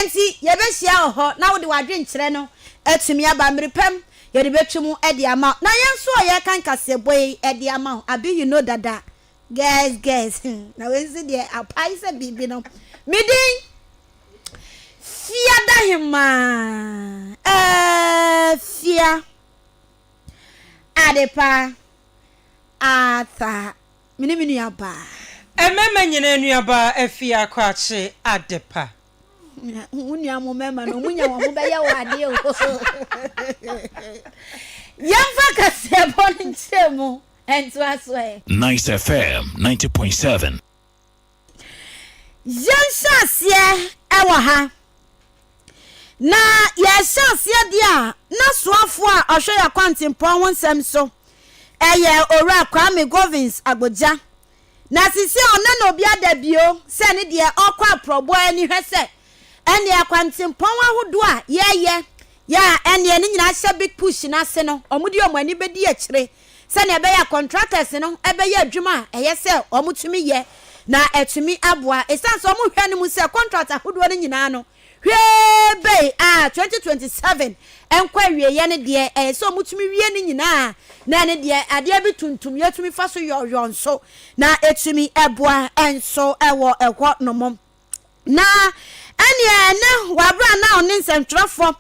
enti ye be hia ho na wo de wadwen kire no atumi aba mrepam ye de betwemu e de ama na yenso ye kan Kase3Bo e de ama abi you know dada guys na we see there apai se bibi no midin fia da hima fia adepa ata mini aba emema nyina nuaba afia kwache adepa unya mo mema no munya wo be ye wade o yamfa Kase3Bo nchemu entu aswe Nyce FM 90.7 Gyasogyaso ewa ha na Gyasogyaso dia na soafo a ohwe ya kwantimpon wonsem so eye ora kwame govins agboja na sisi ona na obi adabio se ne de okwa probo ani hwese ene akwantimpon ahodo a yeye ya ene ne nyina hye big push na se no omudi omani bedi akire se ne be ya contractors no ebe ya adwuma eye se omutumi ye na etumi aboa esanso omuhwe ne mu se contract ahodo ne nyina no hwebe 2027 enkwa wieye ne de so omutumi wie ne nyina na ne de ade bi tuntum yetumi fa so yonso na etumi aboa enso ewo ekwo nomom na ene ne wabra na oni nsentwerefo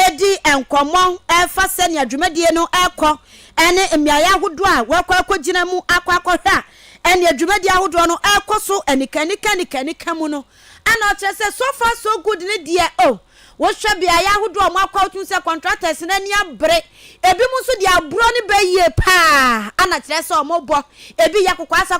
edi enkomo efa se ne adwumadie no ekọ ene emiaya ahodo a wakwa gina mu akwa ene adwumadie ahodo no ekọ so enikanika mu no ana chese so far so good ne die oh wo hwe bia ya ahodo o makwa tun se contractors na ni abre ebi mu so dia abro ne be yie pa ana chese o mo bo ebi ya kokwasa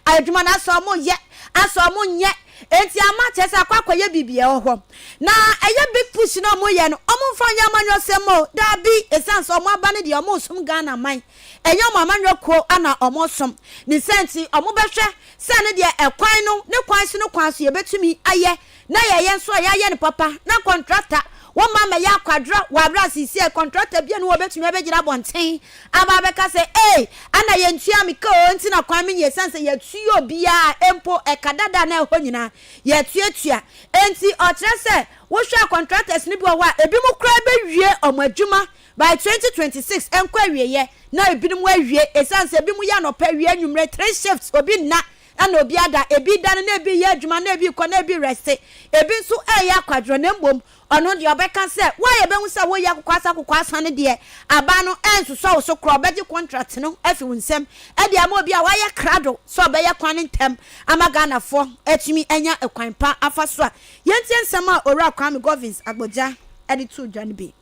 adwuma na so mo ye aso mo nye enti ama chese akwa ye bibie ho na eye big push na mo ye no omo fanya manyo semo da bi esanso omo aba ne de omo sum Ghana man enyo mamanyo ko ana omo sum ni senti omo behwe se ne de ekwan no ne kwan so no kwan so ye betumi aye na ye nso ya ne papa na contractor wo mama ya kwadro wa bra sisi contractor bia no wo betumi abegira bonten aba beka se ana ye ntua mi ko nti na kwan me ye sense ye tuo bia empo ekadada na ho nyina ye tuatua enti o kire se wo hwa contractors ni bi wo a ebi mu kra be wie omadwuma by 2026 enkwa wieye na ebi mu awie esanse ebi mu ya no pa wie anwumre 3 shifts obi na ana obi ada ebi dan na ebi ye adwuma na ebi kọ na ebi rest ebi nso ya kwadro na mbom ono de obeka se wo ye be hu se wo ya kokwasa ne de aba no enso so kro obeji contract no afi wunsem e de ama obi a wa ye krado so obe ye kwan ntem amaga na fo atumi enya ekwan pa afa so a yentie nsem a ora kwame govins agboja edi tu dwan bi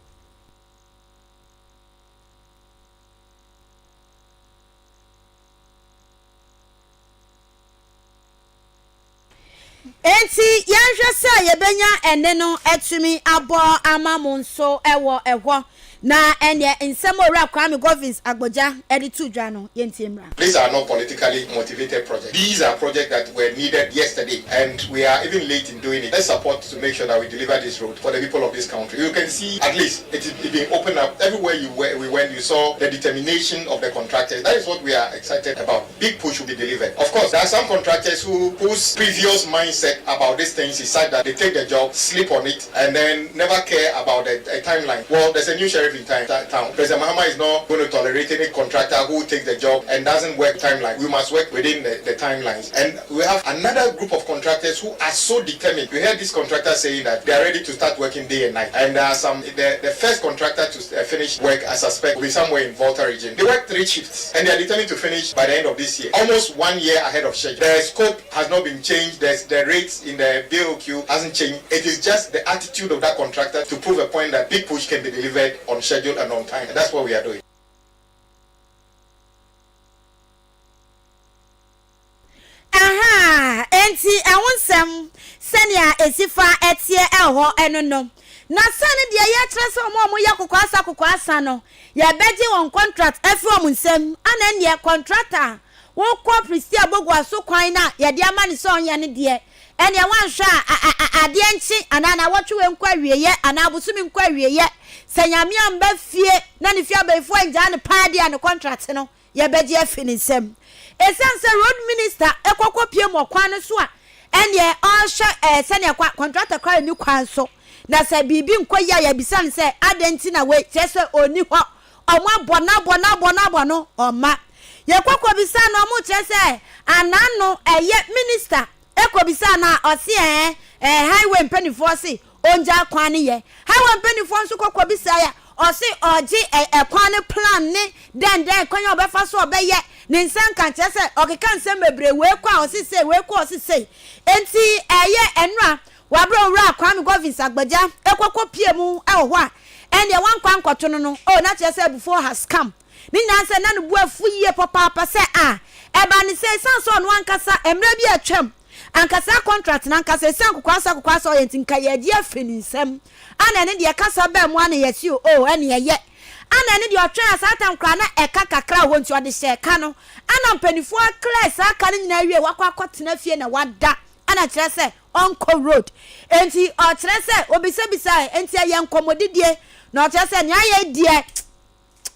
enti yanhwe se ye benya ene no etumi abo amamonso ewo na ene nsemo ora kwame govins agboja editu dwa no yentimra. These are not politically motivated projects. These are projects that were needed yesterday and we are even late in doing it. Let's support to make sure that we deliver this road for the people of this country. You can see at least it is being opened up everywhere we went. You saw the determination of the contractors. That is what we are excited about. Big push will be delivered. Of course, there are some contractors whose previous mindset about these things is such that they take the job, sleep on it, and then never care about the timeline. Well, there's a new sheriff in town. President Mahama is not going to tolerate any contractor who takes the job and doesn't work timeline. We must work within the timelines. And we have another group of contractors who are so determined. We heard this contractor saying that they are ready to start working day and night. And there are some, the first contractor to finish work, I suspect, will be somewhere in Volta region. They work 3 shifts and they are determined to finish by the end of this year. Almost 1 year ahead of schedule. The scope has not been changed. The rates in the BOQ hasn't changed. It is just the attitude of that contractor to prove a point that big push can be delivered on schedule and on time. And that's what we are doing. Aha, enti awonsem senia esifa etie eho enono. Na sane de ya trese omo ya kokwasa no. Ya beji won contract efi omunsem ana ne contractor. Wo ko prisi abogwa so kwan na ya de ama ne so onye ne de. Ene wanhwa ade enchi ana na wotwe nkwa wieye ana abusumi nkwa wieye. Senyame amba fie na ne fie abefo anja ne paade an contract no ya beji afi ne nsem. Esense road minister ekokopie mo kwan so a ɛne ɔhwɛ sɛne contractor kwa ni kwan so na sɛ bibi nkoya ya bisa ne sɛ adenti na we kyese oni hɔ ɔmo abɔ no ɔma yekɔkɔ bisa na ɔmo kyese anano minister ekobisa na ɔse highway mpanifo se onja kwan ne ye highway mpanifo nso kɔkɔ bisa ya ɔse ɔgye kwan plan ne den kwan ya ɔbɛfa so ɔbɛyɛ ne nsan kan kyese ɔkeka nsɛm bebre we kɔ ɔse sei enti enra wabro wura kwame govins agbaja ekokɔ pie mu ɛwɔ hɔ a ɛne wankwan kɔto no na kyese before has come ni na sɛ na no bu afu yie papa sɛ ɛba ne sɛ sanso no ankasa emre bi atwam ankasa contract na ankasa san kokwasa oyentinka ye di afeni nsam ana ne de kasa ba mu ana yesi ɛne ye ana ne de otwa asatan kra na ɛka kakra wo nti ɔde hyɛ ka no ana mpanifo class aka ne nyina wie wakɔ akɔtena fie na wada ana kyerɛ sɛ onko road enti ɔkyerɛ sɛ obisa enti ayɛ nkomodidie na ɔkyerɛ sɛ nya yɛ die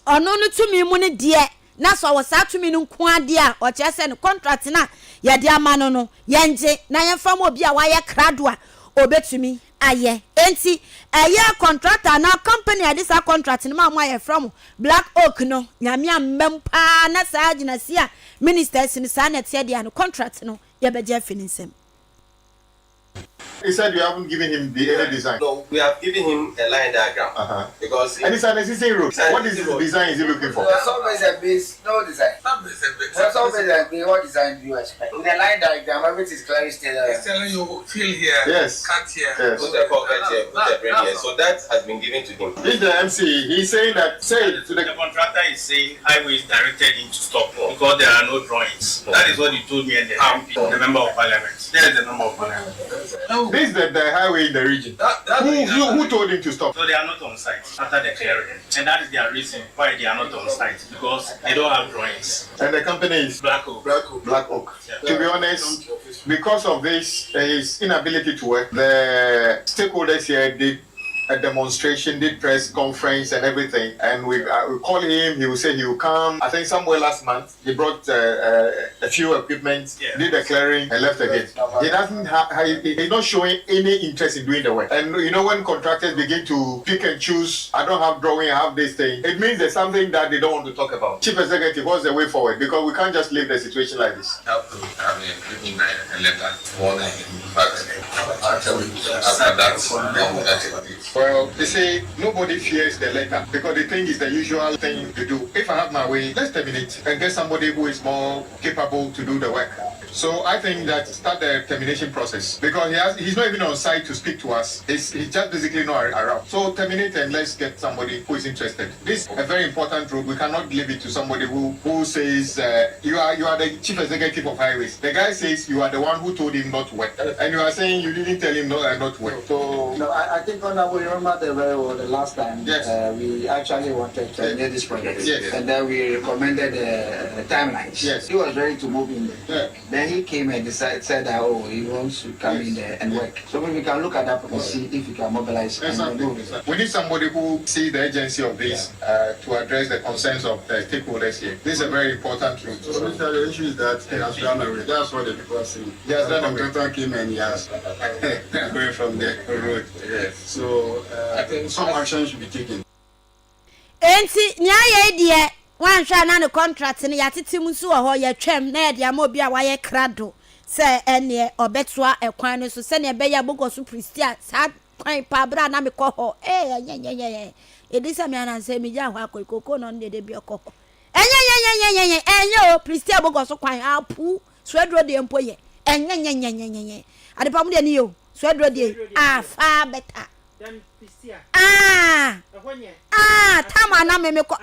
ɔno no tumi mu ne die na so wɔ saa tumi no nko ade a ɔkyerɛ sɛ ne contract na yɛde ama no yɛnje na yɛmfa mu obi a wayɛ krado a obetumi ayɛ enti ɛyɛ contractor na company ade sa contract no ma ayɛ from Black Oak no nyame ambem pa na saa gyinasi a ministers ni saa net yɛ de ano contract no yɛbɛgye afini nsɛm. He said you haven't given him any design. No, we have given him a line diagram. Because and it's an existing road. What is the design is he looking for? There's always a base, no design. There's always a base. What design do you expect? In the line diagram, everything is clearly stated. It's telling you fill here, yes, cut here, yes. Put the pocket here, put the brain here. So that has been given to him. This is the MC. He's saying that the contractor is saying highway is directed into Stockport because there are no drawings. That is what he told me and the MP, the member of parliament. There is the member of parliament. This is the highway in the region. Who told him to stop? So they are not on site after the clearing. And that is their reason why they are not on site, because they don't have drawings. And the company is Black Oak. Black Oak. Yeah. To be honest, because of this, his inability to work, the stakeholders here did a demonstration, did press conference and everything, and we call him. He will say he will come. I think somewhere last month he brought a few equipment, did the clearing and left again. He doesn't he's not showing any interest in doing the work. And you know, when contractors begin to pick and choose, I don't have drawing, I have this thing, it means there's something that they don't want to talk about. Chief Executive, what's the way forward? Because we can't just leave the situation like this. Have to have a letter warning him, but after that, well, they say nobody fears the letter because they think it's the usual thing to do. If I have my way, let's terminate and get somebody who is more capable to do the work. So I think that start the termination process because he's not even on site to speak to us. He's just basically not around. So terminate and let's get somebody who is interested. This is a very important road. We cannot leave it to somebody who says you are the chief executive of highways. The guy says you are the one who told him not to work, and you are saying you didn't tell him not to work. So no, I think Honorable, you remember very well the last time. Yes. We actually wanted to terminate this project. Yes. And then we recommended the timelines. Yes. He was ready to move in there. Yeah. Then he came and said that he wants to come in there and work. So we can look at that and see if we can mobilize. Exactly. We need somebody who sees the urgency of this to address the concerns of the stakeholders here. This is a very important route. So the issue is that he has run away. That's what the people are saying. He has run away. The contractor came and he has away from the road. Yes. So I think some action should be taken. Enti nya ye wan hwa na ne contract ne yatete mu so ho ye twem na ye de ama obi a waye krado se ene obetoa ekwan no so se ne be ya bogoso pristia sa kwan pa bra na me ko ho edisa me ananse me ja ho akokoko no ne de bi ko ho enye o pristia bogoso kwan apu swedro de empo ye enye adepa mu de ni yo swedro de afa beta tama na me ko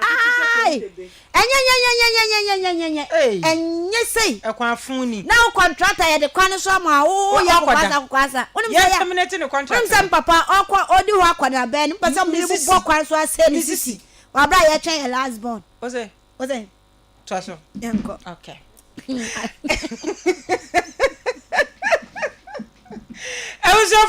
enye sei ekwan funi na contractor ye de kwan so ma ya kwasa onim ya terminate the contract onim papa odi ho akwana ba ni pese mo bu bo kwan so ase ni sisi wa bra ye twen last born oze traso yanko okay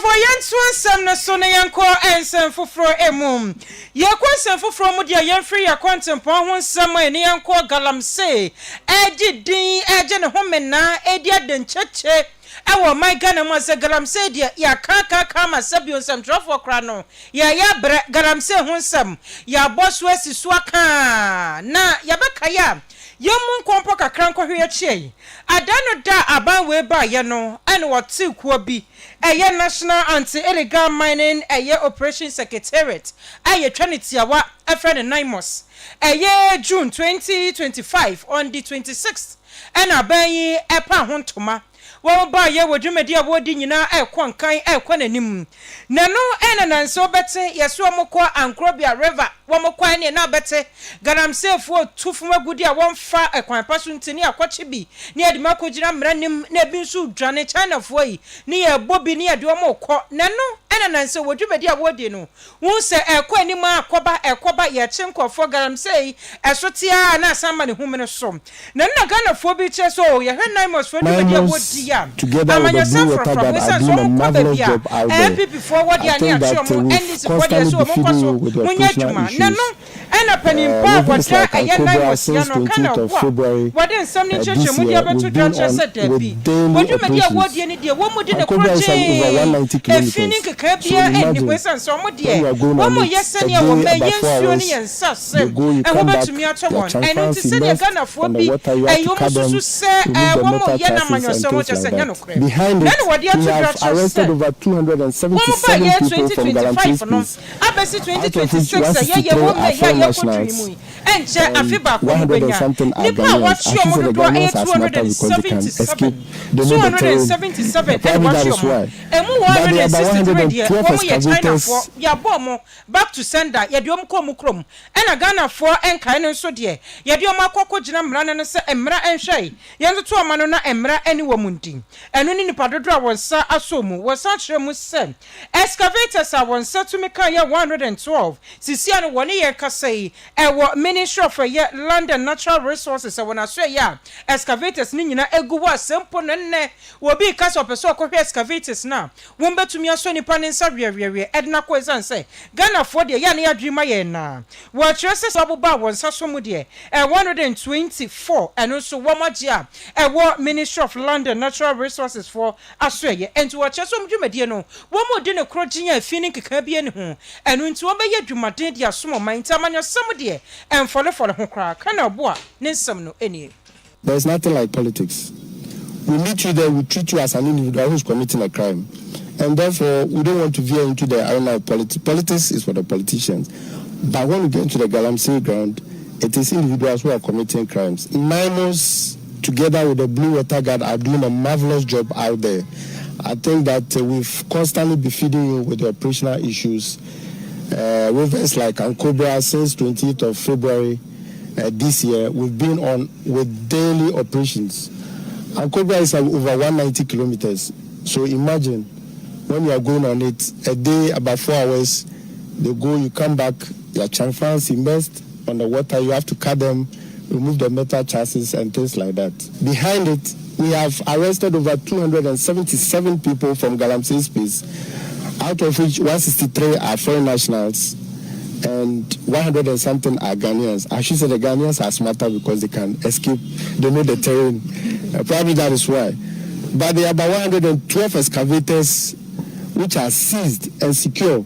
for yan swan na so na yanko ensem foforo emum ye kwensem foforo mu de yan free accountant pon ho nsem ani yanko galamse eji din eje ne ho mena edi adencheche ewo my Ghana mo se galamsey de ya ka ma sabio nsam trofo kra no ya bre galamsey ho nsam ya boso asiso aka na ya beka ya yomun kompo kakra nkohwe achie adano da aban we ba ye no ene wote kuo bi eye National Anti-Illegal Mining eye Operation Secretariat eye twaniti awa efre Nyce eye June 2025 on the 26th ena aban yi epa hontoma wo ba ye wodwumedi abodi nyina ekonkan ekonanim nano ena nanso bete yeso mokwa Ankrobia River wo mokwa ne na bete garamsefo tufuma gudi a wonfa ekwan paso ntini akwache bi ne ade makogina mranim na binsu dwane China fo yi ne ye bobi ne ade omokọ nano ena nanso wodwumedi abodi no wo se ekonim akoba ye chenkofo garamsey esotia na asama ne humene som nano Ghana fo bi cheso ye hwenimos fo dwumedi abodi together with the blue water guard are doing a marvelous job out there. I think that we've constantly been feeding you with the operational issues. Rivers like Ankrobia since 20th of February this year, we've been on with daily operations. Ankrobia is over 190 kilometers. So imagine when you are going on it a day about 4 hours, you go, you come back, your transparency left on the water, you have to cut them, remove the metal chassis and things like that. Behind it, we have arrested over 277 people from Galamsey space, out of which 163 are foreign nationals and 100 and something are Ghanaians. Actually, the Ghanaians are smarter because they can escape. They know the terrain. Probably that is why. But there are about 112 excavators. Back to sender, yadiom komukrom, and a Ghana for and kind so dear. Yadioma Coco Jinam Ranasa and Mra and Shay, Yanto Manona and Mra any woman. And when in Padra was Sir Asomu, was such a musen. Excavators are one set to Mikaya 112. Siciano 1 year Kase, and what Ministry of London Natural Resources. I want to say, yeah, excavators Nina Egua, simple and will be cast of a so called excavators now. Womba to me a Sony Pan in Sabria, Edna Quezan say, Ghana for the Yania Dreamayena. What your sister Abuba was Sasomudie, and 124, and also Wamajia, and what Ministry of London Natural Resources for Australia, and to watch us on Jumadiano, one more dinner crotching a finning Caribbean home, and into a bay Jumadin, your small mind, Tamania Somodie, and follow for the Hokra, Canaboa, Ninsam no any. There's nothing like politics. We meet you there, we treat you as an individual who's committing a crime. And therefore, we don't want to veer into the arena of politics. Politics is for the politicians. But when we get into the Galamsey ground, it is individuals who are committing crimes. Minors, together with the Blue Water Guard, are doing a marvelous job out there. I think that we've constantly been feeding you with the operational issues. Rivers like Ankrobia since 20th of February this year, we've been on with daily operations. Ankrobia is over 190 kilometers. So imagine when you are going on it, a day about 4 hours, they go, you come back, your chanfans immersed on the water, you have to cut them, remove the metal chassis and things like that. Behind it, we have arrested over 277 people from Galamsey space, out of which 163 are foreign nationals and 100 and something are Ghanaians. I should say the Ghanaians are smarter because they can escape, they know the terrain. Probably that is why. But there are about 112 excavators which are seized and secure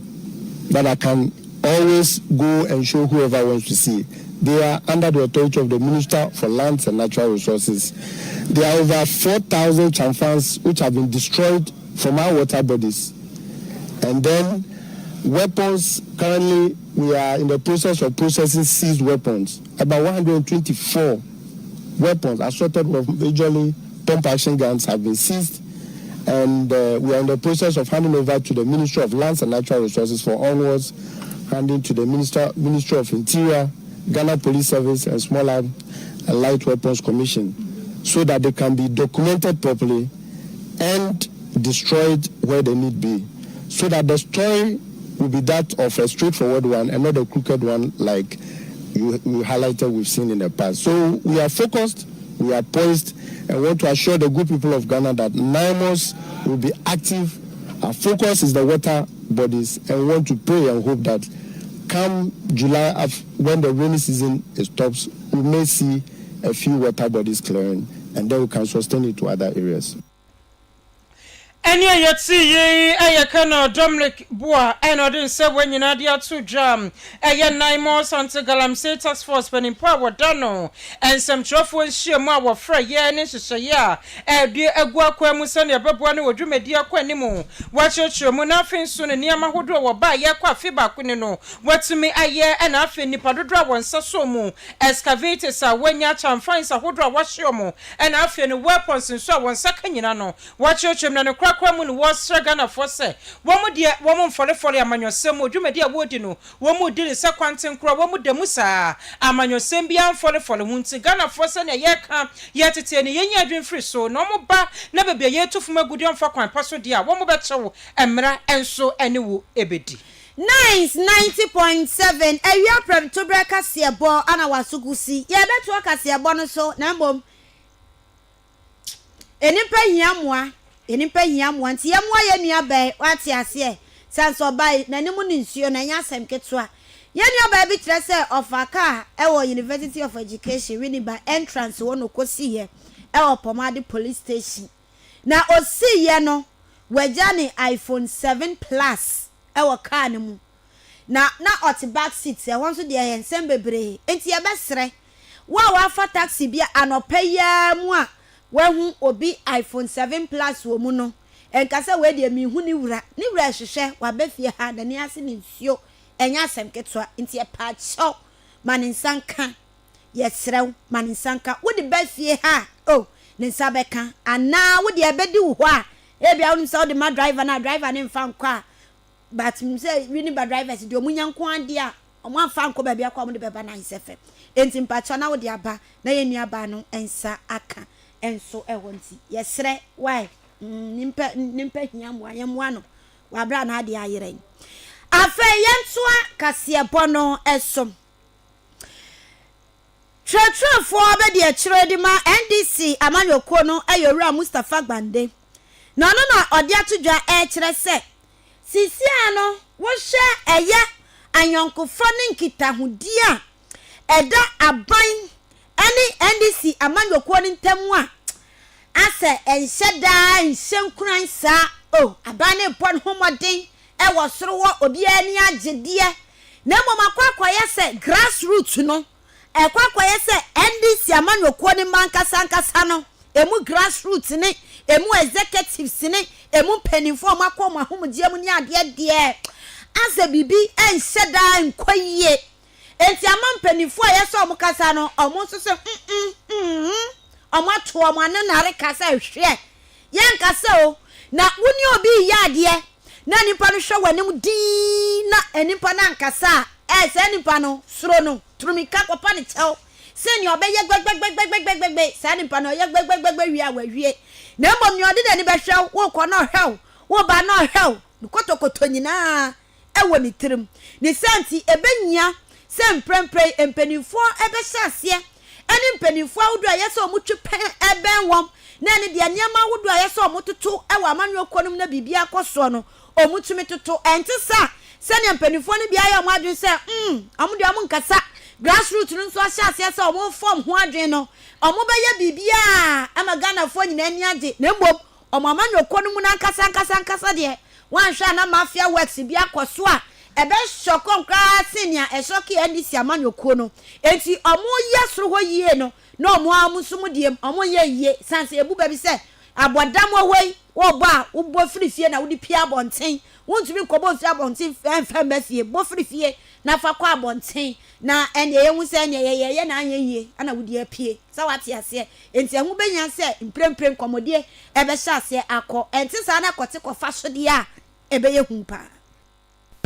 that I can always go and show whoever wants to see. They are under the authority of the Minister for Lands and Natural Resources. There are over 4,000 chamfans which have been destroyed from our water bodies. And then weapons, currently we are in the process of processing seized weapons. About 124 weapons assorted with majorly pump action guns have been seized. And we are in the process of handing over to the Ministry of Lands and Natural Resources for onwards, handing to the Ministry of Interior, Ghana Police Service, and Small Arms and Light Weapons Commission, so that they can be documented properly and destroyed where they need be, so that the story will be that of a straightforward one and not a crooked one like you highlighted we've seen in the past. So we are focused, we are poised, and want to assure the good people of Ghana that NIMOS will be active. Our focus is the water bodies, and we want to pray and hope that come July, when the rainy season stops, we may see a few water bodies clearing, and then we can sustain it to other areas. Enya yeti ye eye kana Dominic Boa eno den se wanyina dia to jam eye nine more Santa Galamsey task force penimpa wadano ensem trofo nhie mu awofra ye ne hyehyɛ ya de agu akwa mu se ne beboa ne wodwumadi akwa nimu wakyerɛkyerɛ mu na afin so ne niam ahodo wo ba ye kwa afi ba ko ne no watumi aye na afi nipa dodo a wonsa so mu excavators a wanya chamfans ahodo a wahye mu na afi ne weapons nso a wonsa kanyina no wakyerɛkyerɛ mu na kwa mu no was Gana for say woman dear woman for amanyosem odwumadi a wodi no womu di se kwanten kro womu de musa amanyosem bia for hunti Gana for say na ye ka ye tete ne yenya adwen free so no mo ba na bebia ye tufuma gudi onfa kwan paso dia womu be chewo emra enso ene wo ebedi Nyce 90.7 awia prem to Gyasogyaso Kase3Bo ana wasugusi ye beto Kase3Bo no so na mbom enipa hiamoa enipa hiamoa nti yemwa ye nua bai wate ase sanso bai na nimu ni nsuo na nya asem ketoa ye nua bai bi kire se ofaka ewo University of Education wini ba entrance wono kosi ye ewo Pomade police station na osi ye no wajani iPhone 7 Plus ewo car ne mu na ot back seat e wonso de ye nsem bebre enti ye besre wa fa taxi bia anopa ya mu a wahu obi iPhone 7 Plus wo mu no enkasa we de mi hu ni wura hwehwe wa befie ha da ni ase ni nsuo enya asem ketwa nti e pa cho maninsanka yesrew maninsanka wo de befie ha oh ne nsabeka ana wo de ebedi wo ho a e bia wo nsa wo de ma driver ne mfa nkwa but me say we ni ba drivers de omunya nko ade a omo amfa nkwa ba bia kwa mo de beba na nsefe enti mpa cho na wo de aba na ye nua ba no ensa aka enso ehonti yesre why nimpa hiamu ayemwa no wabra na ade ayeren afa yentoa Kase3Bo no esom trefo obedi akire di ma NDC amanyoko no ayowura Mustafa Gbande na ode atodwa ekire se sisia no wo hye eye anyonkofo ne nkitahodia eda aban ani NDC amanyoko ni ntamu a ase enhyeda nhyenkuran sa oh abane pon homoden e wo soro wo obi ani agedie na momakwa yese grassroots no kwa yese NDC amanyoko ni mankasa no emu grassroots ni emu executives ni emu penifo makoma homodie mu ni ade ase bibi enhyeda nkwaye enti amampenifo yeso omukasa no omunsoso omato omane nare kasa hwe yen kasa o na woni obi yade na nipa no hwe wanem di na enipa na nkasa se nipa no suro no trumika kopa ne chew se ni obeye gbegbegbegbegbegbegbe se nipa no ye gbegbegbe wi awie na mbom ni ode de ni be hwe wo ko no hwe wo ba no hwe kotokoto nyina ewo ni tirim ni santi ebenya se mprempre empenifo ebe hyase eni mpenifo awudu ayese omutwe eben wom na eni de niam awudu ayese omututu ewa amanwoko num na bibia akoso no omutumi tutu entisa se ne mpenifo ne bia ya omadwen se omude omunkasa grassroots nso hyase se omu form ho adwen no omu beye bibia ama Ghana fo nyina ani age na mbom omamanwoko num na nkasa de wanhwa na mafia works bia akoso a ebe shoko nkra senior eshoki NDC amanyoko no enti omo yesro ho yie no na omo amusum diem omo ye yie sanse ebu ba bi se abodam ohoi wo ba wo bo frifie na wo di pia bonten wontumi kobo fia bonten fem ba fie bo frifie na fa kwa bonten na ene ye hu se ene ye na anya yie ana wo di apie sa wate ase enti ehu benya se mpremprem komodie ebe hya ase akọ enti sa na kote kofa so de a ebe ye hu pa.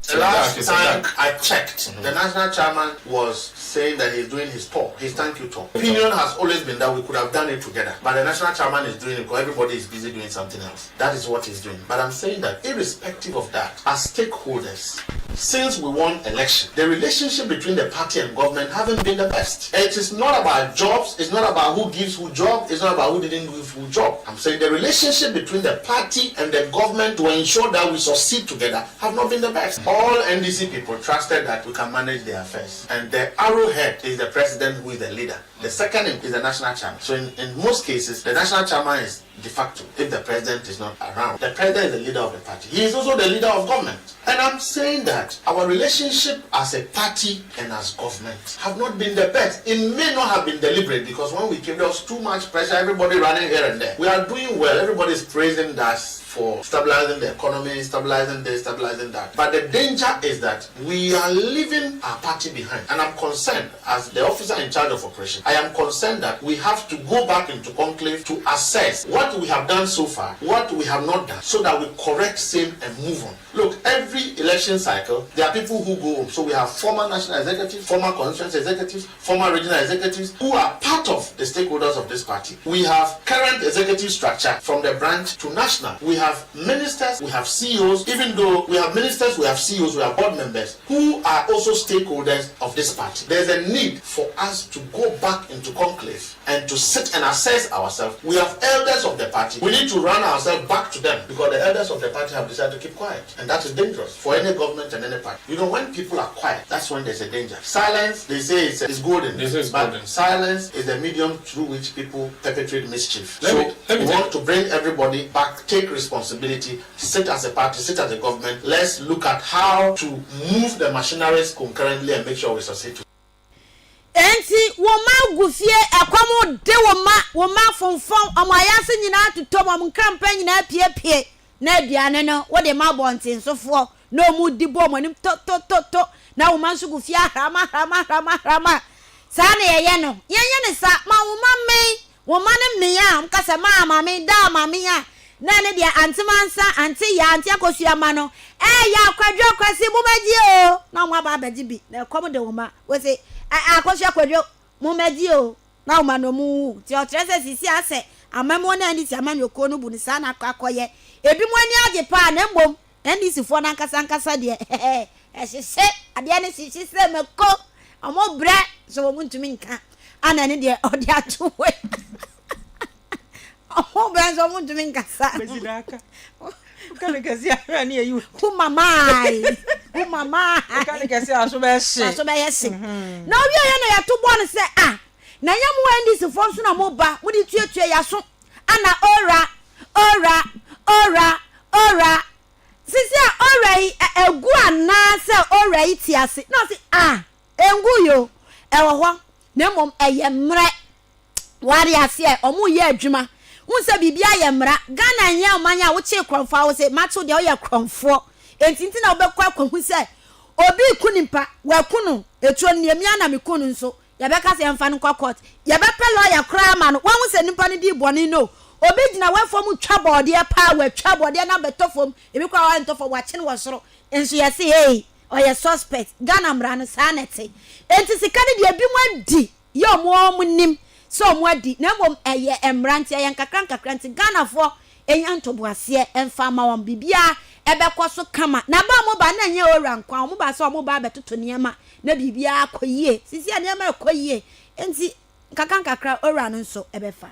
The last time I checked, the national chairman was saying that he's doing his talk, his thank you talk. Opinion has always been that we could have done it together, but the national chairman is doing it because everybody is busy doing something else. That is what he's doing. But I'm saying that irrespective of that, as stakeholders, since we won election, the relationship between the party and government haven't been the best. It is not about jobs, it's not about who gives who job, it's not about who didn't give who job. I'm saying the relationship between the party and the government to ensure that we succeed together have not been the best. All NDC people trusted that we can manage their affairs. And the arrowhead is the president who is the leader. The second is the national chairman. So in most cases, the national chairman is de facto if the president is not around. The president is the leader of the party. He is also the leader of government. And I'm saying that our relationship as a party and as government have not been the best. It may not have been deliberate because when we came, there was too much pressure, everybody running here and there. We are doing well. Everybody is praising us for stabilizing the economy, stabilizing this, stabilizing that. But the danger is that we are leaving our party behind. And I'm concerned, as the officer in charge of operations, I am concerned that we have to go back into conclave to assess what we have done so far, what we have not done, so that we correct same and move on. Look, every election cycle, there are people who go home. So we have former national executives, former constituency executives, former regional executives who are part of the stakeholders of this party. We have current executive structure from the branch to national. We have ministers, we have CEOs. Even though we have ministers, we have CEOs, we have board members who are also stakeholders of this party. There's a need for us to go back into conclave and to sit and assess ourselves. We have elders of the party. We need to run ourselves back to them because the elders of the party have decided to keep quiet. And that is dangerous for any government and any party. You know, when people are quiet, that's when there's a danger. Silence, they say it's golden. But silence is the medium through which people perpetrate mischief. We want to bring everybody back, take responsibility, sit as a party, sit as a government. Let's look at how to move the machineries concurrently and make sure we succeed. Enti woma gufie ekwamu de woma fonfon amayase nyina tutom amkrampa nyina piepie na aduane no wo de mabontin sofo na omu dibo monim to na woma nso gufie rama sa na yeye no ne sa ma woma ne meya mkasa ma me da ma meya na ne dia antimansa anti ya anti akosuama no ya kwadwo kwasi bumaji o na mo aba abaji bi na kom de woma we say akosua kwadwo mumaji o na woma no mu ti o trese sisi ase amamo na ndi ti amanyoko no bu ni sa na akoye ebi mo ani age pa na mbom ndi sifo na nkasa de ehye ade ne sisi se meko omo bre so wo ntumi nka ana ne de odi atu we oh benzo muntu minkasa bezidaka ukale kazi ani eyu umama ukale kazi aso be yesi na obi oye na ya to bon se na yamu endi se fo so na mo ba mo di tuetue ya so ana ora sisi ora yi egu ana se ora yi ti ase na se engu yo ewo ho na mom eye mre wari ase omu ye adwuma unse bibia ye mra Ghana nya omanya wo che kronfo wo se mato de oye kronfo entinti na obekwa kwahu se obi kunimpa wa kunu etuo niamia na mekunu nso ye beka se emfa no court ye bepe lawyer kra ma no won se nimpa ne di boni no obi gina we fom twa bode pa wa twa bode na betofom ebi kwa wa ntofo wa che no wosoro enso ye se hey oye suspect Ghana mra no sanete enti sikane de bi mu adi ye omo nim so mwadi na mom eye emrante eye nkakra nti Ghana fo enya ntoboase emfa ma won bibia ebekwoso kama na ba mo ba na nye ora nkwa mo ba so mo ba betoto niema na bibia akoyie sisi niema akoyie enti nkakra ora no nso ebefa.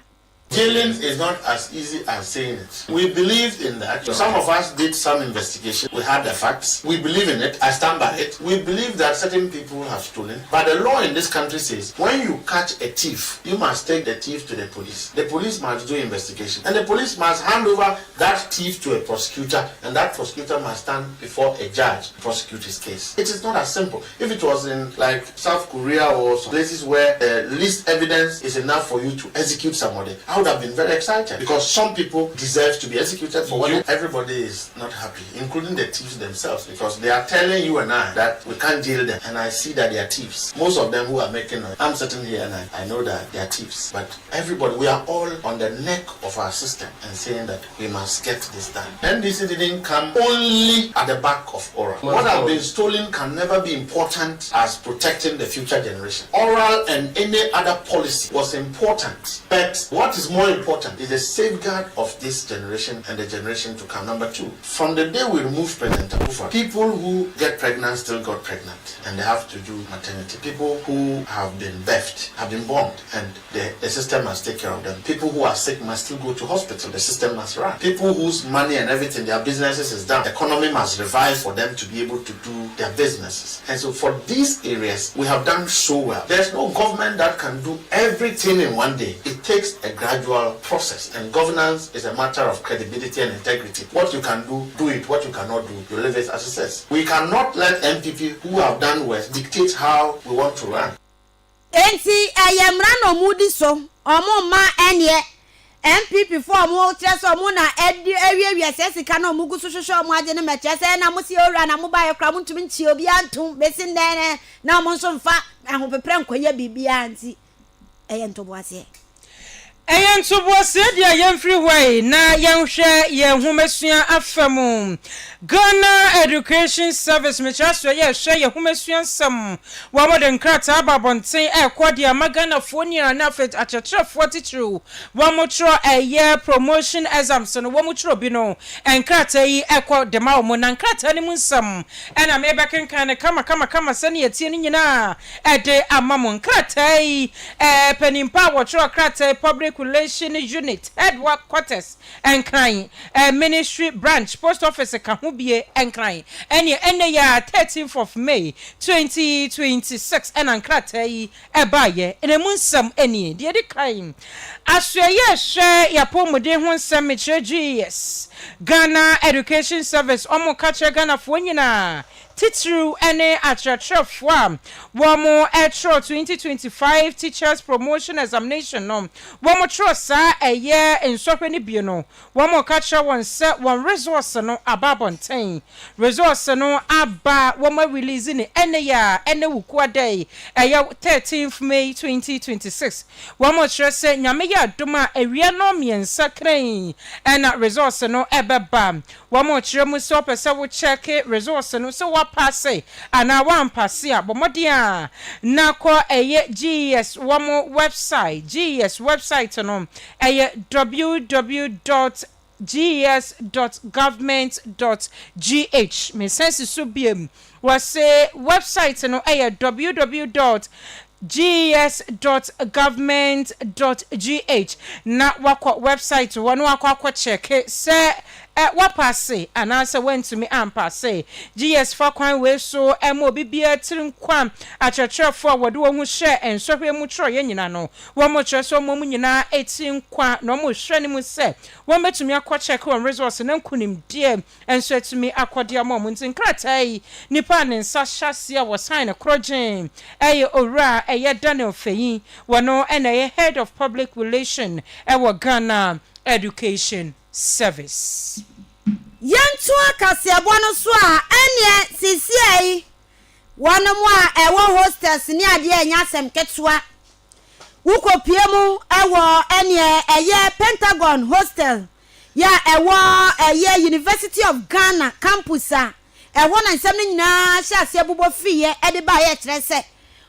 Jailing is not as easy as saying it. We believe in that. Some of us did some investigation. We had the facts. We believe in it. I stand by it. We believe that certain people have stolen. But the law in this country says when you catch a thief, you must take the thief to the police. The police must do investigation. And the police must hand over that thief to a prosecutor. And that prosecutor must stand before a judge to prosecute his case. It is not as simple. If it was in like South Korea or some places where the least evidence is enough for you to execute somebody, I would have been very excited because some people deserve to be executed for what everybody is not happy, including the thieves themselves, because they are telling you and I that we can't jail them, and I see that they are thieves. Most of them who are making noise, I'm sitting here and I know that they are thieves, but everybody, we are all on the neck of our system and saying that we must get this done. NDC didn't come only at the back of oral. What has been stolen can never be important as protecting the future generation. Oral and any other policy was important, but what is is more important is the safeguard of this generation and the generation to come. Number 2, from the day we remove President Akufa, people who get pregnant still got pregnant and they have to do maternity. People who have been birthed, have been born, and the system must take care of them. People who are sick must still go to hospital. The system must run. People whose money and everything, their businesses is down. The economy must revive for them to be able to do their businesses. And so for these areas, we have done so well. There's no government that can do everything in one day. It takes a gradual process, and governance is a matter of credibility and integrity. What you can do it. What you cannot do, you leave it as it says. We cannot let MPP who have done well dictate how we want to run. Enti ayemra no mudi so omo ma enye MPP for omo chese omo na area sesika na omo gusu hwehwe omo age ne me chese na mo si owura na mo ba ye kra mo ntumi nchi obi antum besi ndene na omo nso mfa ahopepre nkoye bibia anti eye ntobo ase Eyen tubuase dia yemfri hwai na yenhwe yehumesua afam Ghana Education Service mechaso ye hwe yehumesua nsam wa modern krata ababonten ekodia magana fonia na fet achetrefo titru wa motro eye promotion exams no wa motro bi no enkrata yi ekodema omo na nkrata ni munsam ena mebekenkan kama sane yetie ni nyina ede amamo nkrata yi penimpa wotro krata public relation unit headquarters and crying ministry branch post office kahubie and crying any ya 13th of May 2026 and ankrata ebaye in a munsam any the crime asye share ya pomode ho nsam GS Ghana Education Service omo kache Ghana fo nyina titru ene atrafwa womo etro 2025 teachers promotion examination no womo tro sa eye ensopwe ni bio no womo kacha won se won resource no ababonten resource no aba womo release ni ene wuku day eye 13th May 2026 womo tro se nyame ya doma ewie no miensa kran ena resource no ebeba womo tro mu so pese wo check resource no so passe ana wan passe abomodia na ko eye GS womo website GS website no eye www.gs.government.gh me sense so biem was say website no eye www.gs.government.gh na wako website wonu akwa check say what passe and answer went to me and passe GS for kwan we so emo bibia tirim kwam acheche forward wo hu share and so hwe mu tro ye nyina no wo mo tro so mo mu nyina etin kwa no mo hwe ni mu se wo metumi akwa check on resource na nkunim die and so etumi akodia mo mu ntin kratai nipa ne nsa hyasia wo sign krogen eye owura eye Daniel Feyin wono ene head of public relation ewo Ghana Education Service. Yantu Kase3Bo no so a ene sisiai wono mu a ewo hostels ni ade anyasem ketua wukopie mu ewo ene eye Pentagon hostel ya ewo eye University of Ghana campus a ewo na nsem ni nyina hyase bubo fiye ede ba ye kire se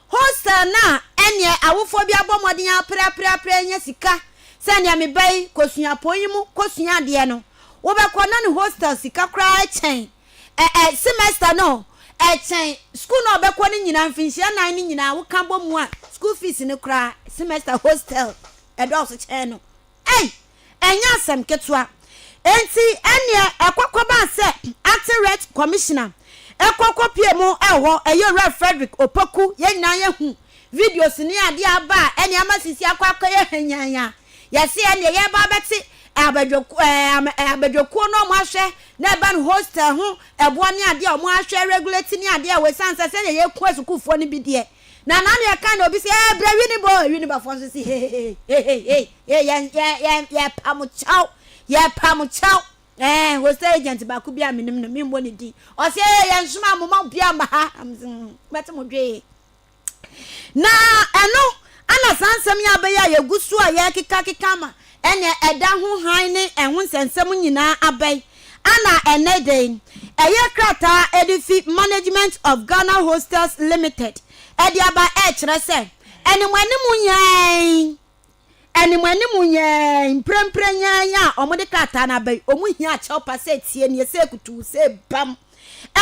hostel na ene awofo bi abomoden apra nya sika sanya me bai kosua poyimu kosua de no wo be kona ne hostel sika kra chen semester no chen school no be kona nyina mfinhia nan ni nyina wo kan bom a school fees ne kra semester hostel also chen no enya asem ketua enti ene ekwakoba se acting commissioner ekwakopie mu eho eyora Frederick Opoku yenya yehu videos ni ade aba ene amasisi akwakoye hanyanya yesi ene ye ba beti abadwoku no mo ahwe na ban hostel ho ebo ne ade o mo ahwe regulate ni ade we sansa se ye ku asukufo ni bidie na na ne ka na obi se bra wini bo fo so si ya pamu chao hostel agent ba ku bia minim no mimbo ni di o se ya nsuma mo ma bia ma ha beti mo dwe na eno ana sansam ya be ya yegusu a ya kika ma ene eda ho han ne ehun sensem nyina abai ana eneden eye krata edifi management of Ghana Hostels Limited edi aba kire se ene mwani munyan animanimu nye impremprenya ya omode krata na bai omu hia che pase tie ne se kutu se bam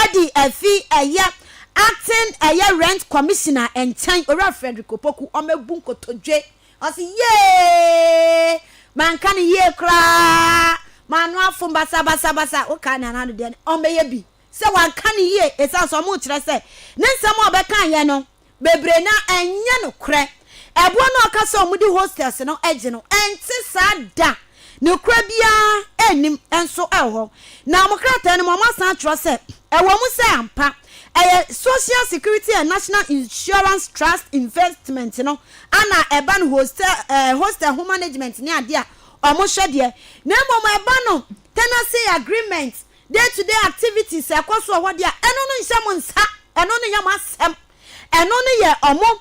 edi afi eya acting eya rent commissioner enchen ora Frederick Opoku omebu nkotodwe osi ye man kan ye kra manu afum basa o kan na no de omeye bi se wan kan ye esa so mu kire se ne nsam obeka ye no bebre na enye no kre ebo no akasa omudi hostels no eje no enti sada ne kra bia enim enso eho na mokrata no mama tro se ewo mu se ampa social security and national insurance trust investment no ana eban hostel home management ni ade a omo hwede na mama eba no tenancy agreement day to day activities ekoso ho de a eno no nsam nsa eno no yam asem eno no ye omo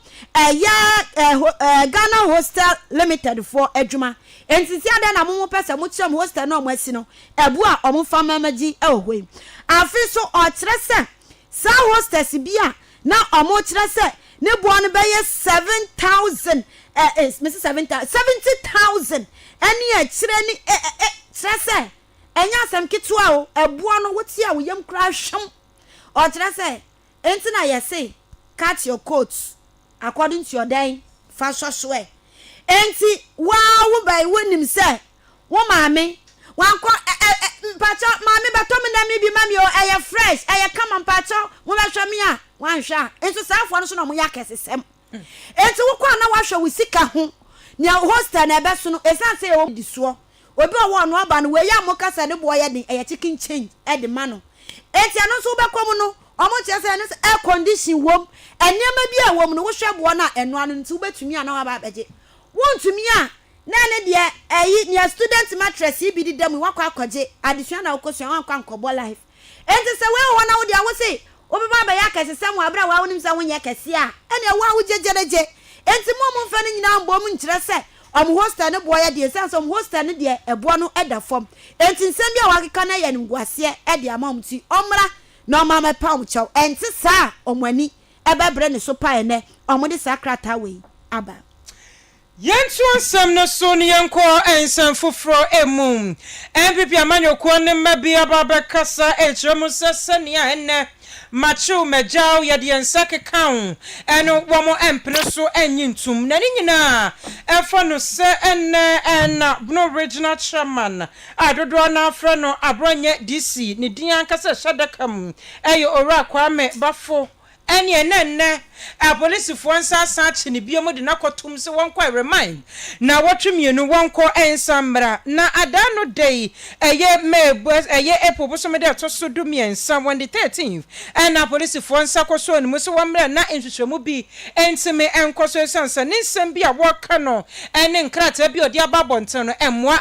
Ghana Hostel Limited for adwuma entiti ade na momo pese mo chem hostel no omo asi no ebu a omo fama maji ehoi afi so o kire se sa hostess bia na omo kire se ne bo no be 7,000 is Mrs 70,000 eni a kire ni kire se enya asem kitua o ebu no woti a wo yam kra hwam o kire se enti na ye say cut your coats according to your day fashion swear enti wow by wonim say wo maame wanko mpacho maame batomi na mi bi mami o eye fresh eye come mpacho wo be hwe mi a wan hwa enti safo no so no mo yakesesem enti wo kwa na wa hwe wo sika ho nya hostel na ebe so no esan say wo disuo obi owo no aba no we ya mo kasa de boy de eye chicken change e de ma no enti ano so be kom no omo chese no air condition wom enema bi a wom no wo hwe bo na eno anu nti wo betumi ana wa ba beje wontumi a na ne de ayi ne student mattress bi di dem wakwa akwaje adesua na okosua wankwa nkobo life enti se we wona wo de awo sei wo be ba ya kese sam abra wa wonim sa wonya kese a ene wa wo jejereje enti mo mfa ne nyina mbo mu nkire se om hostel ne boya de sense om hostel ne de ebo no eda fom enti nsem bi a wakeka na ye ngwase e de amam ti omra na mama pam chow enti sa omani ebebre ne so pa ene omode sakrata we aba yentu ansam no so ne yenko ensam foforo emum MPP amanyoko ne mabia baba kasa echemu sesenia enne machu majao ya de ensake kan eno womo empene so enyintum na nyina efo no se enne no regional chairman adodo na afro no abronye DC ne din ankasa shadakam eyo ora kwame bafo eni enenne police for nsa chini biomo de nakotum se wonko remind na wotwemienu wonko ensambra na adano day eye mebos eye epoboso de toso do miensa on the 13th and police for nsa koso ni muso wamra na enhwehwemu bi entime enkoso sansa ni nsem bi a woka no ene nkrata bi odi ababonten no emwa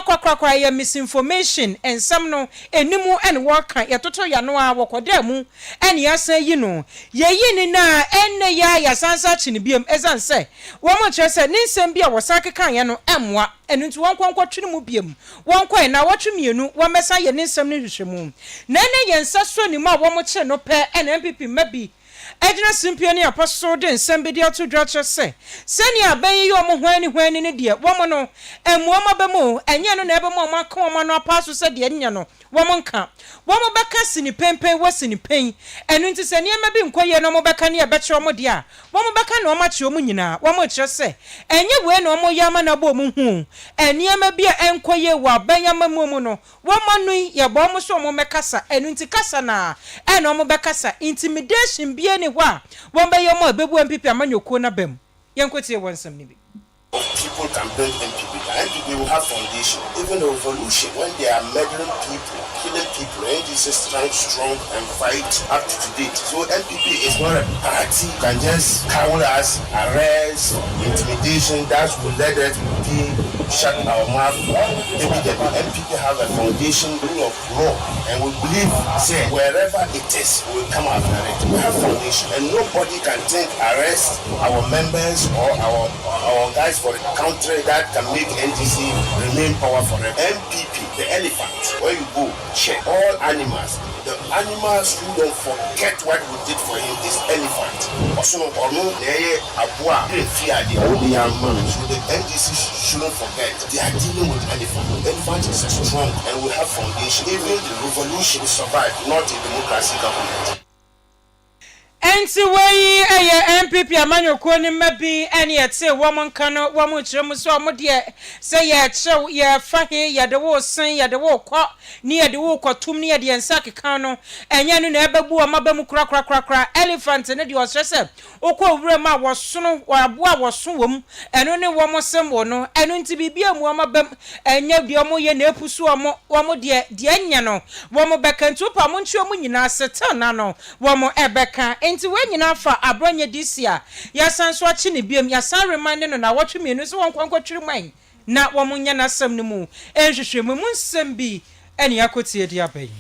kwakwa ye misinformation ensam no enimu ene woka yetoto ya no a wokoda mu ene yasan yi no yeyi ni na enne ya sansa chini biem ezan se wo mo kire se ni nsem bia wo sake kan ye no emwa enu nti won kwankwa twini mu biem won kwa na wotwemienu wo mesa ye ni nsem ni hwehwemu na ene ye nsa so ni mu a wo mo kire no pe NPP mabi ejina simpio ni apostle de nsem bi de ato dwache se seni aban yi omo hwani ne de wo mo no emuoma be mu enye no na ebe mu omo aka omo no apaso se de nya no wo mo nka wo mo beka sini pempen wo sini pen enu nti se niam bi nkoye no mo beka ne ebe kire omo de a wo mo beka na omo kire omo nyina wo mo kire se enye we na omo yama na bo mu hu eniam bi enkoye wa banyama mu no wo mo nu ye bo mo so omo mekasa enu nti kasa na ena omo bekasa intimidation bi ni wa won be yomo bebu MPP amanyoko na bem yenkotie wonsam ni bi people can build MPP. MPP will have foundation. Even the revolution, when they are murdering people, killing people, NDC stand strong and fight up to date. So MPP is not a party can just cower us, arrest, intimidation. That will let us shut our mouth. Maybe the MPP have a foundation, rule of law, and we believe, say, wherever it is, we will come after it. We have foundation, and nobody can think arrest our members or our guys for the country that can make NDC remain powerful. MPP, the elephant, where you go, check all animals. the animals who don't forget what we did for him is elephant. Also, or no, abua, fear the only young man. So the NDC shouldn't forget they are dealing with elephant. Elephant is strong and will have foundation. Even the revolution will survive, not a democracy government. Enti wey MPP amanyoko ni mabi ene yete woman kano woman chiremu so omode say ye chew ye fahe ye de wo sen ye de wo kwa ni ye de wo kwatum ni ye de ensa keka no enye no na ebebu amabamu kra elephant ne de osese okwa owure ma wosono aboa woso wom eno ne wo mo sembo no eno nti bibia mu amabam enye de omo ye na epusu omo de anya no wo mo bekantu pa mo nchi omo nyina setan na no wo mo ebeka enti we nyina fa abronye disia ya sanso achi ne biem ya san remind no na watwe mienu so wonkwankotwiri man na wo munya na sam no mu enhwehwemu mu nsem bi ene yakotie dia bai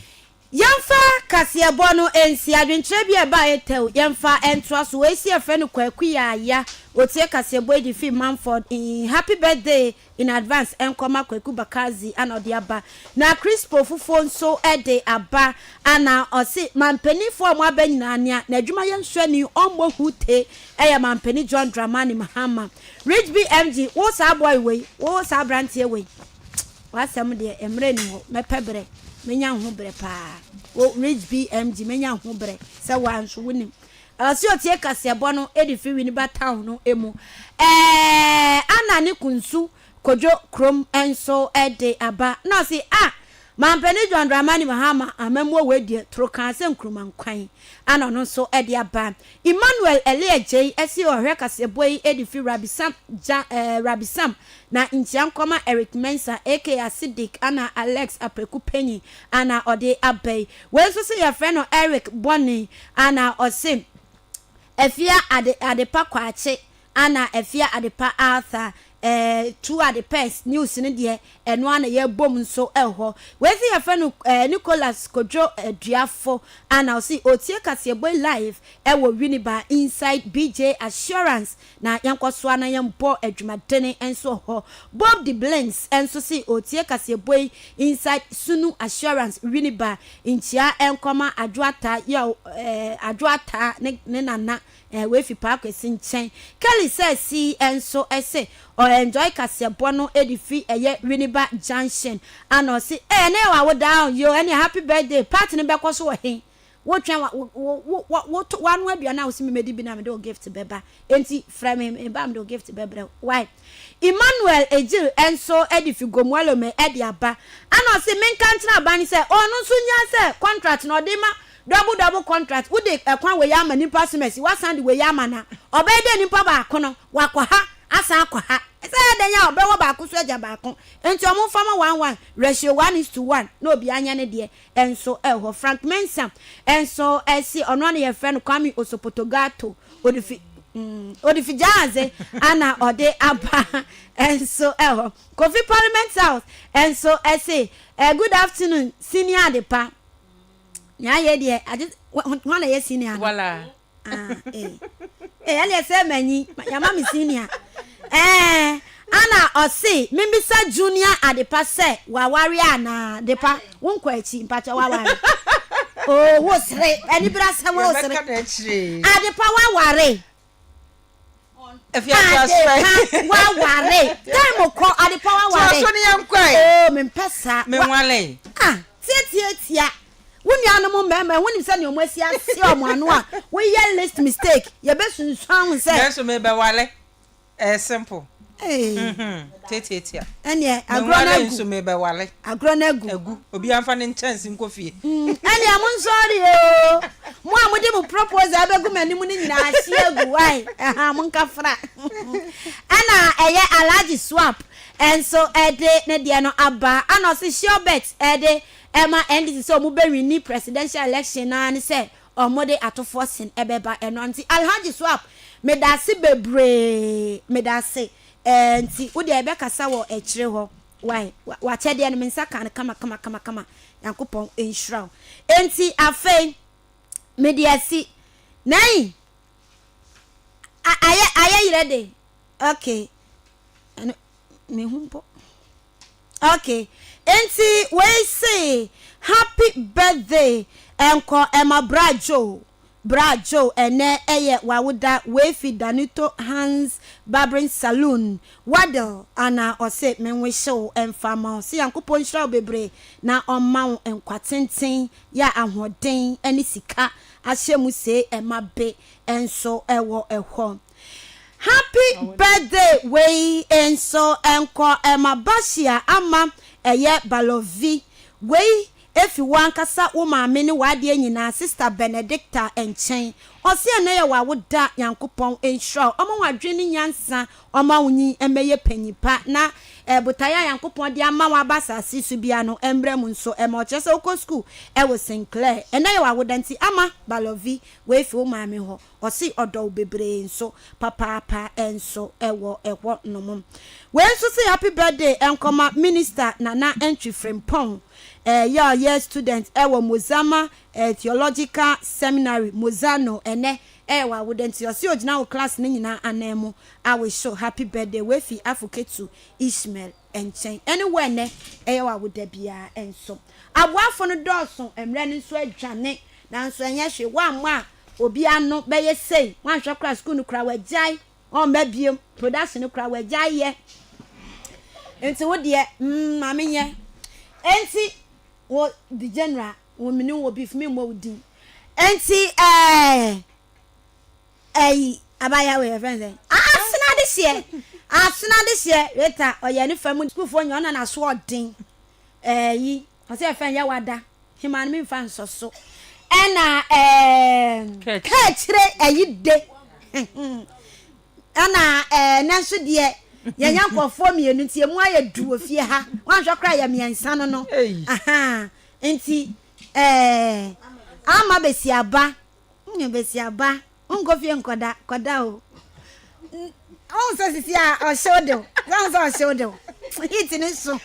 Yamfa Kase3Bo no ensi adwentre bi e ba etew yamfa entoa so we si efe no kwaku ya otie Kase3Bo edi fi Manford in happy birthday in advance enkoma kwaku bakazi ana odi aba na crispo fufo nso ede aba ana osi mampani fo mo aba nyina nia na adwuma ye nswani ombo hute eya mampani John Dramani Mahama Rich BMG wo sa boy we wo sa brantie we wasam de emre ni ho mepebre menya ho bre pa o Rich BMG menya ho bre se wanso wonim asi otie Kase3Bo no edifi wini ba town no emu ana ne kunsu kojo krom enso ede aba na si mampani John Dramani Mahama amemwo wedie trokan se nkruman kwan ana no so ede aba Emmanuel Eliejei esi ohwe Kase3Bo yi edifi Rabisam na ntiankoma Eric Mensa aka Acidic ana Alex Apreku Penyi ana ode abai wenso se ya friend no Eric Bonny ana osim efia adepa kwache ana efia adepa Arthur two at the pest news in the and one year bomb so elho where the friend Nicholas Kojo Diafo and I'll see Otie Kase3Bo live ewo winiba inside BJ Assurance na yanko swana yambo edjumadene and so ho Bob the Blanks and so see Otie Kase3Bo inside Sunu Assurance winiba inchia enkoma adwata yo adwata ne nana we fi park esin chen Kelly says see and so I say or enjoy Kase3Bo no edifi eye Winiba Junction and or say ne wa down yo any happy birthday party ne be kwaso he wo twan what one we bia na wo simi medi bi na me do gift beba enti from him ba me do gift beba why Emmanuel Ejil enso edifi gomwalo me edi aba and or say men kan tna ba ni say onu so nya say contract no de ma double contract wo de kwan we yama nipa semesi wa sand we yama na obede nipa ba kono wakwa ha asa akwa ha say den ya obewo ba ko so aja ba ko enti omo fama 1:1 ratio 1:1 no obi anya ne de enso eho Frank Mensa enso esi ono na ye friend Kwame Osopotogato odifi jaze ana ode aba enso eho Kofi Parliament South enso esi good afternoon senior adepa nya ye de ade wana ye senior wala ali se manyi ya mama senior ana osi mimbisa junior adepa se wawari ana depa wonkwa achi mpacha wawari oh wo sere ani bra se wo sere adepa wawari if you are wawari time ko adepa wawari so ni yankwai oh mempesa me wale tia woni anomo mema woni se ne omasi ase omo anu a we ye list mistake ye be sunsuan se yes me be wale simple tetetia ene agrona so me be wale agrona egu obi amfa ne chance nkofie ene am sorry o mo amode mo propose abegu manim ni nyina ase egu wai mo nkafra ana eye alaji swap enso ede ne de no aba ana se sure bet ede Emma NDC so mu be win presidential election na ni say omode atofo sin ebeba eno anti alhaji swap medase bebre medase nti wo de ebe kasa wo ekire ho why wa chede no mensa kan kama yankopon enshraw enti afei mediasi nai aye ready okay me humpo okay enti we say happy birthday enko ema brajo ene eye wawuda wefi danito hands barbering saloon wadel ana ose menwisho emfama si yankopon hira bebre na omma enkwatenten ya ahoden eni sika ahyemu se emabe enso ewo ehwo. Happy birthday we enso enko emabashia ama eye balovi we if you want kasa wo maame ne wade nyina sister Benedicta enchen ose na ye wa woda yankopon ensure omo wadwe ne nyansa omo wunyi emeye panyipa na butaya yankopon de ama wa basasi su bia no embre mu nso ema ochese okọ school e wo Sinclair na ye wa woda nti ama balovi we if wo maame ho ose odo bebre nso papa enso ewo ehwo nomum we nso say happy birthday enkoma minister Nana Entry Frimpong yeah student ewo Mozama theological seminary Mozano ene wa wouldn't you see original class ni nyina anemu I will show happy birthday we fi Afuketu Ishmael enchen anywhere ne wa would bia enso aboafo no dɔɔso emre ni so adwane nanso enye hwe wa ma obi ano beye sei wan hwe class school no kra wagyan on ba biem production no kra wagyan ye enti wo de mame nye enti wo the general wo mini wo beef me mo wudi enti abaya we friend asena this year later oye ni fam school for nyo na so odin yi o se fan ya wada himan me fan so ena kachire ayide ana nanso de yenya nkofo mienu nti emu aye duo fie ha wanhwe kra ya miensa no aha enti ama besiaba ngofie nkoda o on so sisi a shodo gan so shodo hit ni so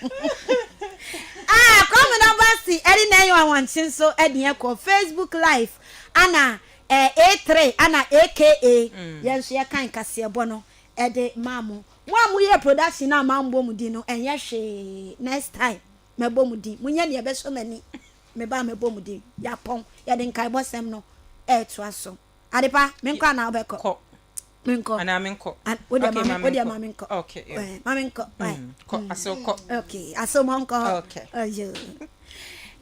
come number see eri 911 so edin ko Facebook live ana A3 ana aka yenso ye kan Kase3Bo no ede mamu wa mu ye production na mambo mu di no enye hwe next time mebo mu di munye ne be so mani me ba mebo mu di ya pon ya de nkai bosem no to aso adepa menko na obeko menko ana menko okay mamenko okay mamenko ko aso ko okay aso monko okay ayo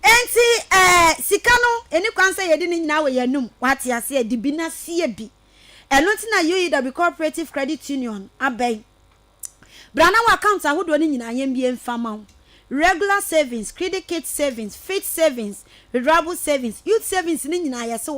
enti sika no eni kwanse yedi ni nyina we yanum wate ase edi bi na sie bi eno ntina UEW Cooperative Credit Union abey brana wa account ahodo ni nyina yem bi emfama regular savings, credit card savings, fit savings, withdrawable savings, youth savings ni nyina yese